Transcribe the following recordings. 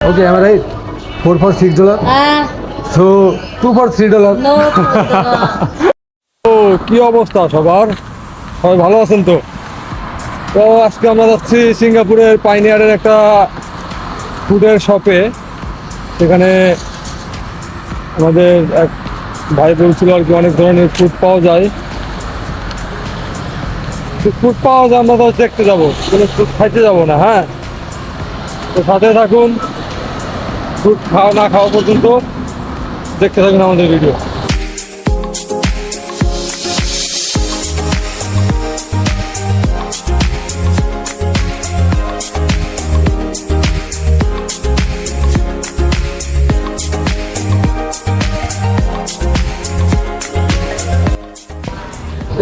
Okay, am I right? 4 for $6. So 2 for $3. No. তো কি অবস্থা সবার? সবাই ভালো আছেন তো? তো আজকে আমরা যাচ্ছি সিঙ্গাপুরের পাইনিয়ারের একটা ফুডের শপে। সেখানে আমাদের এক ভাই বলছিল আর কি অনেক ধরনের ফুড পাওয়া যায়। ফুড পাওয়া যায়, আমরা তো দেখতে যাবো, কোনো ফুড খাইতে যাবো না। হ্যাঁ, তো সাথে থাকুন, ফুড খাওয়া না খাওয়া পর্যন্ত দেখতে থাকুন আমাদের ভিডিও।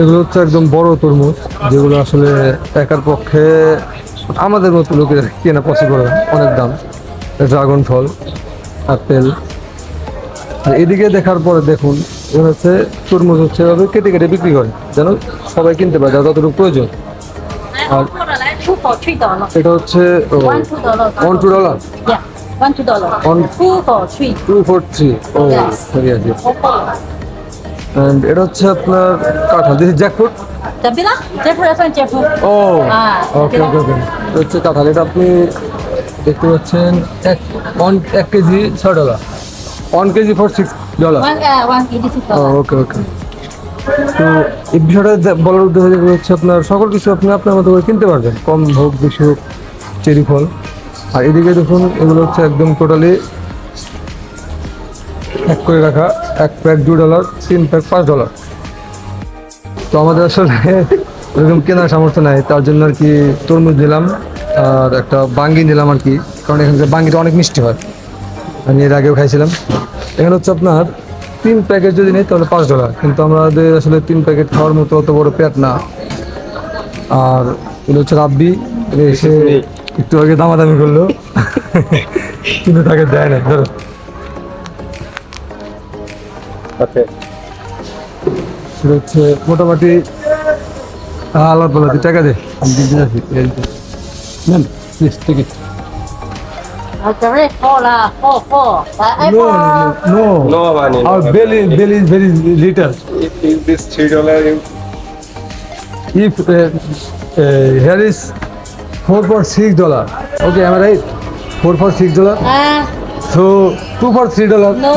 এগুলো হচ্ছে একদম বড় তরমুজ, যেগুলো আসলে একার পক্ষে আমাদের মতো লোকের কেনা পসিবল না, অনেক দাম। ড্রাগন ফল, আপেল। আর এদিকে দেখার পরে দেখুন, এখানে হচ্ছে তরমুজ হচ্ছে এভাবে কেটে কেটে বিক্রি করে, যেন সবাই কিনতে পারে যার যতটুকু প্রয়োজন। আর $2 for $3. এটা হচ্ছে $1 $2. Yeah, $1 On 2 for 3. 2 for 3. O Yes. yes. And এটা হচ্ছে আপনার কাঁঠাল, this is jackfruit. Tabila? Jackfruit. ও ওকে Tabila. ওকে ওকে, এটা হচ্ছে কাঁঠাল। এটা আপনি দেখতে পাচ্ছেন এক KG $6, 1 KG for $6। $1.86. Okay okay. তো এই বিষয়টা বলার উদ্দেশ্য যেগুলো হচ্ছে আপনার সকল কিছু আপনি আপনার মতো করে কিনতে পারবেন, কম হোক বেশি হোক, চেরি ফল। আর এদিকে দেখুন, এগুলো হচ্ছে একদম টোটালি এক করে রাখা, এক প্যাক $2, 3 প্যাক $5। তো আমাদের আসলে এরকম কেনার সামর্থ্য নাই, তার জন্য আর কি তরমুজ নিলাম আর একটা বাঙ্গি নিলাম আর কি, কারণ এখানকার বাঙ্গিটা অনেক মিষ্টি হয়, আমি এর আগেও খাইছিলাম। এখানে হচ্ছে আপনার 3 প্যাকেট যদি নেই তাহলে $5, কিন্তু আমাদের আসলে 3 প্যাকেট খাওয়ার মতো অত বড় পেট না। আর এটা হচ্ছে রাব্বি, এসে একটু আগে দামাদামি করলো কিন্তু তাকে দেয় না। ধরো এটা হচ্ছে মোটামুটি আল্লাহ বলে তুই টাকা দে, আমি দিতে যাচ্ছি। নেন please ticket. Four. No, no, No money. our belly is very little. If this $3, If here is 4 for $6. Okay, am I right? 4 for $6. So 2 for $3. No.